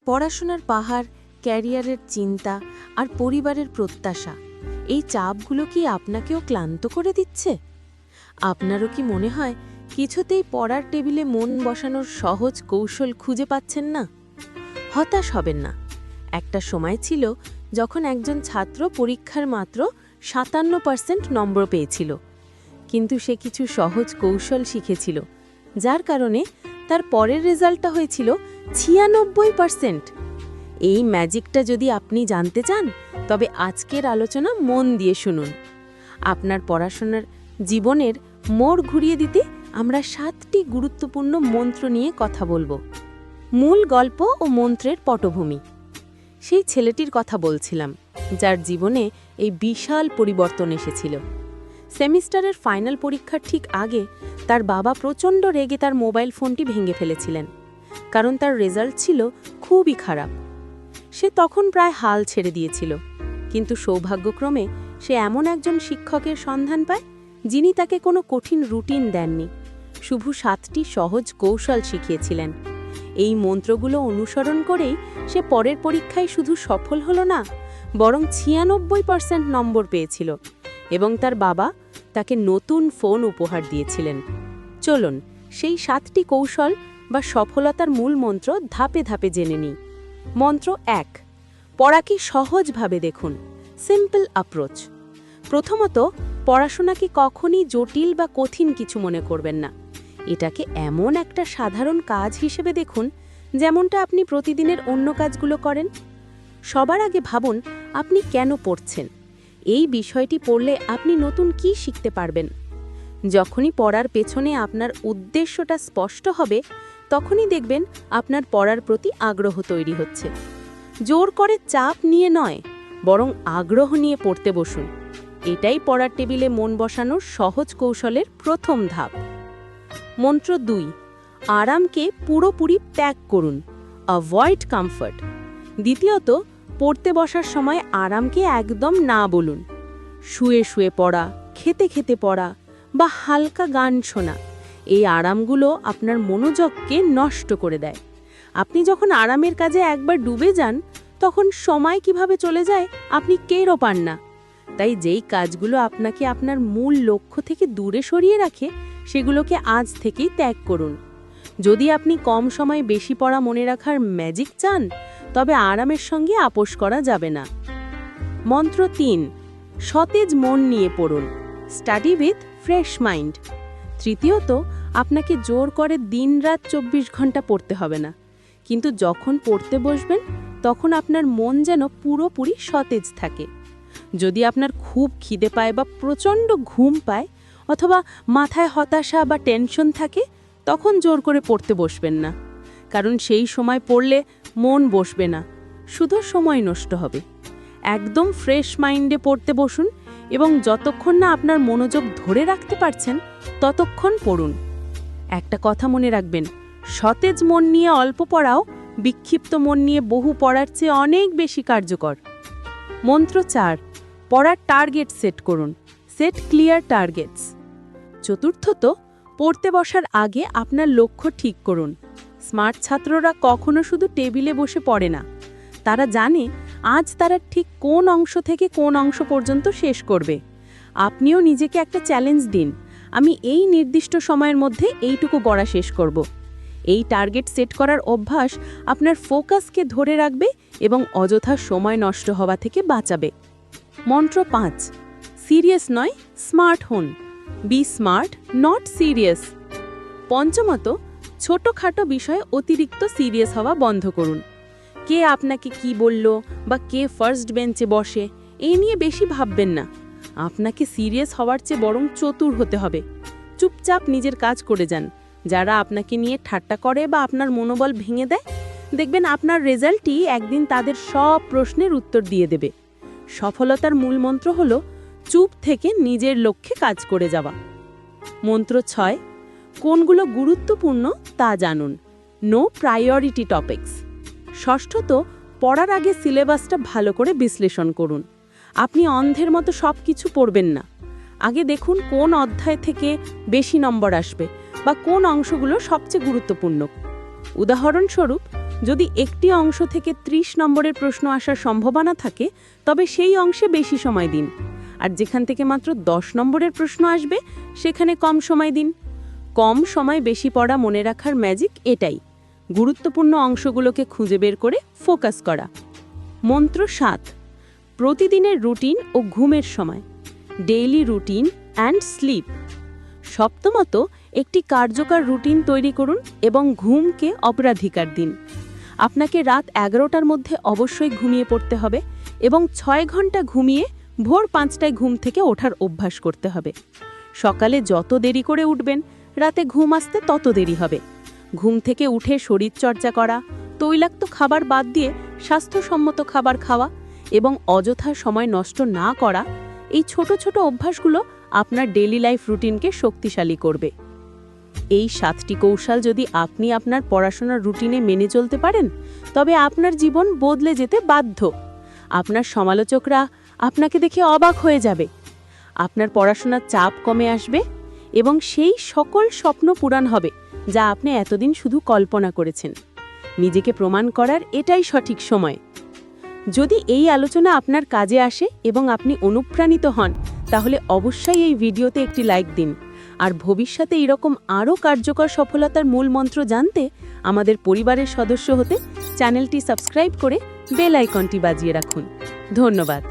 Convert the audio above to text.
পড়াশোনার পাহাড়, ক্যারিয়ারের চিন্তা আর পরিবারের প্রত্যাশা, এই চাপগুলো কি আপনাকেও ক্লান্ত করে দিচ্ছে? আপনারও কি মনে হয় কিছুতেই পড়ার টেবিলে মন বসানোর সহজ কৌশল খুঁজে পাচ্ছেন না? হতাশ হবেন না। একটা সময় ছিল যখন একজন ছাত্র পরীক্ষার মাত্র ৫৭% নম্বর পেয়েছিল, কিন্তু সে কিছু সহজ কৌশল শিখেছিল, যার কারণে তার পরের রেজাল্টটা হয়েছিল ৯৬%। এই ম্যাজিকটা যদি আপনি জানতে চান, তবে আজকের আলোচনা মন দিয়ে শুনুন। আপনার পড়াশোনার জীবনের মোড় ঘুরিয়ে দিতে আমরা ৭টি গুরুত্বপূর্ণ মন্ত্র নিয়ে কথা বলবো। মূল গল্প ও মন্ত্রের পটভূমি। সেই ছেলেটির কথা বলছিলাম, যার জীবনে এই বিশাল পরিবর্তন এসেছিল। সেমিস্টারের ফাইনাল পরীক্ষার ঠিক আগে তার বাবা প্রচণ্ড রেগে তার মোবাইল ফোনটি ভেঙে ফেলেছিলেন, কারণ তার রেজাল্ট ছিল খুবই খারাপ। সে তখন প্রায় হাল ছেড়ে দিয়েছিল, কিন্তু সৌভাগ্যক্রমে সে এমন একজন শিক্ষকের সন্ধান পায়, যিনি তাকে কোনো কঠিন রুটিন দেননি, শুধু ৭টি সহজ কৌশল শিখিয়েছিলেন। এই মন্ত্রগুলো অনুসরণ করেই সে পরের পরীক্ষায় শুধু সফল হলো না, বরং ৯৬% নম্বর পেয়েছিল, এবং তার বাবা তাকে নতুন ফোন উপহার দিয়েছিলেন। চলুন সেই ৭টি কৌশল বা সফলতার মূল মন্ত্র ধাপে ধাপে জেনে নিই। মন্ত্র ১, পড়াকে সহজভাবে দেখুন। Simple approach. প্রথমত, পড়াশোনাকে কখনই জটিল বা কঠিন কিছু মনে করবেন না। এটাকে এমন একটা সাধারণ কাজ হিসেবে দেখুন, যেমনটা আপনি প্রতিদিনের অন্য কাজগুলো করেন। সবার আগে ভাবুন আপনি কেন পড়ছেন। এই বিষয়টি পড়লে আপনি নতুন কি শিখতে পারবেন। যখনই পড়ার পেছনে আপনার উদ্দেশ্যটা স্পষ্ট হবে, তখনই দেখবেন আপনার পড়ার প্রতি আগ্রহ তৈরি হচ্ছে। জোর করে চাপ নিয়ে নয়, বরং আগ্রহ নিয়ে পড়তে বসুন। এটাই পড়ার টেবিলে মন বসানোর সহজ কৌশলের প্রথম ধাপ। মন্ত্র ২, আরামকে পুরোপুরি ত্যাগ করুন। Avoid comfort. দ্বিতীয়ত, পড়তে বসার সময় আরামকে একদম না বলুন। শুয়ে শুয়ে পড়া, খেতে খেতে পড়া বা হালকা গান শোনা, এই আরামগুলো আপনার মনোযোগকে নষ্ট করে দেয়। আপনি যখন আরামের কাজে একবার ডুবে যান, তখন সময় কিভাবে চলে যায় আপনি টেরও পান না। তাই যেই কাজগুলো আপনাকে আপনার মূল লক্ষ্য থেকে দূরে সরিয়ে রাখে, সেগুলোকে আজ থেকেই ত্যাগ করুন। যদি আপনি কম সময়ে বেশি পড়া মনে রাখার ম্যাজিক চান, তবে আরামের সঙ্গে আপোস করা যাবে না। মন্ত্র ৩, সতেজ মন নিয়ে পড়ুন। Study with fresh mind. তৃতীয়ত, আপনাকে জোর করে দিনরাত ২৪ ঘন্টা পড়তে হবে না, কিন্তু যখন পড়তে বসবেন তখন আপনার মন যেন পুরোপুরি সতেজ থাকে। যদি আপনার খুব খিদে পায় বা প্রচণ্ড ঘুম পায়, অথবা মাথায় হতাশা বা টেনশন থাকে, তখন জোর করে পড়তে বসবেন না, কারণ সেই সময় পড়লে মন বসবে না, শুধু সময় নষ্ট হবে। একদম ফ্রেশ মাইন্ডে পড়তে বসুন, এবং যতক্ষণ না আপনার মনোযোগ ধরে রাখতে পারছেন ততক্ষণ পড়ুন। একটা কথা মনে রাখবেন, সতেজ মন নিয়ে অল্প পড়াও বিক্ষিপ্ত মন নিয়ে বহু পড়ার চেয়ে অনেক বেশি কার্যকর। মন্ত্র ৪, পড়ার টার্গেট সেট করুন। Set clear targets. চতুর্থত, পড়তে বসার আগে আপনার লক্ষ্য ঠিক করুন। স্মার্ট ছাত্ররা কখনো শুধু টেবিলে বসে পড়ে না, তারা জানে আজ তারা ঠিক কোন অংশ থেকে কোন অংশ পর্যন্ত শেষ করবে। আপনিও নিজেকে একটা চ্যালেঞ্জ দিন, আমি এই নির্দিষ্ট সময়ের মধ্যে এইটুকু পড়া শেষ করব। এই টার্গেট সেট করার অভ্যাস আপনার ফোকাসকে ধরে রাখবে এবং অযথা সময় নষ্ট হওয়া থেকে বাঁচাবে। মন্ত্র ৫, সিরিয়াস নয়, স্মার্ট হন। Be smart, not serious. পঞ্চমত, ছোটখাটো বিষয়ে অতিরিক্ত সিরিয়াস হওয়া বন্ধ করুন। কে আপনাকে কি বলল বা কে ফার্স্ট বেঞ্চে বসে, এই নিয়ে বেশি ভাববেন না। আপনাকে সিরিয়াস হওয়ার চেয়ে বরং চতুর হতে হবে। চুপচাপ নিজের কাজ করে যান। যারা আপনাকে নিয়ে ঠাট্টা করে বা আপনার মনোবল ভেঙে দেয়, দেখবেন আপনার রেজাল্টই একদিন তাদের সব প্রশ্নের উত্তর দিয়ে দেবে। সফলতার মূল মন্ত্র হল চুপ থেকে নিজের লক্ষ্যে কাজ করে যাওয়া। মন্ত্র ৬, কোনগুলো গুরুত্বপূর্ণ তা জানুন। No priority topics. ষষ্ঠত, পড়ার আগে সিলেবাসটা ভালো করে বিশ্লেষণ করুন। আপনি অন্ধের মতো সব কিছু পড়বেন না। আগে দেখুন কোন অধ্যায় থেকে বেশি নম্বর আসবে বা কোন অংশগুলো সবচেয়ে গুরুত্বপূর্ণ। উদাহরণস্বরূপ, যদি একটি অংশ থেকে 30 নম্বরের প্রশ্ন আসার সম্ভাবনা থাকে তবে সেই অংশে বেশি সময় দিন, আর যেখান থেকে মাত্র 10 নম্বরের প্রশ্ন আসবে সেখানে কম সময় দিন। কম সময় বেশি পড়া মনে রাখার ম্যাজিক এটাই, গুরুত্বপূর্ণ অংশগুলোকে খুঁজে বের করে ফোকাস করা। মন্ত্র 7, প্রতিদিনের রুটিন ও ঘুমের সময়, ডেইলি রুটিন অ্যান্ড স্লিপ। সপ্তমত, একটি কার্যকর রুটিন তৈরি করুন এবং ঘুমকে অগ্রাধিকার দিন। আপনাকে রাত 11টার মধ্যে অবশ্যই ঘুমিয়ে পড়তে হবে এবং 6 ঘন্টা ঘুমিয়ে ভোর 5টায় ঘুম থেকে ওঠার অভ্যাস করতে হবে। সকালে যত দেরি করে উঠবেন, রাতে ঘুম আসতে তত দেরি হবে। ঘুম থেকে উঠে শরীরচর্চা করা, তৈলাক্ত খাবার বাদ দিয়ে স্বাস্থ্যসম্মত খাবার খাওয়া এবং অযথা সময় নষ্ট না করা, এই ছোট ছোট অভ্যাসগুলো আপনার ডেইলি লাইফ রুটিনকে শক্তিশালী করবে। এই 7টি কৌশল যদি আপনি আপনার পড়াশোনার রুটিনে মেনে চলতে পারেন, তবে আপনার জীবন বদলে যেতে বাধ্য। আপনার সমালোচকরা আপনাকে দেখে অবাক হয়ে যাবে, আপনার পড়াশোনার চাপ কমে আসবে এবং সেই সকল স্বপ্ন পূরণ হবে যা আপনি এতদিন শুধু কল্পনা করেছেন। নিজেকে প্রমাণ করার এটাই সঠিক সময়। যদি এই আলোচনা আপনার কাজে আসে এবং আপনি অনুপ্রাণিত হন, তাহলে অবশ্যই এই ভিডিওতে একটি লাইক দিন। আর ভবিষ্যতে এরকম আরও কার্যকর সফলতার মূল মন্ত্র জানতে আমাদের পরিবারের সদস্য হতে চ্যানেলটি সাবস্ক্রাইব করে বেল আইকনটি বাজিয়ে রাখুন। ধন্যবাদ।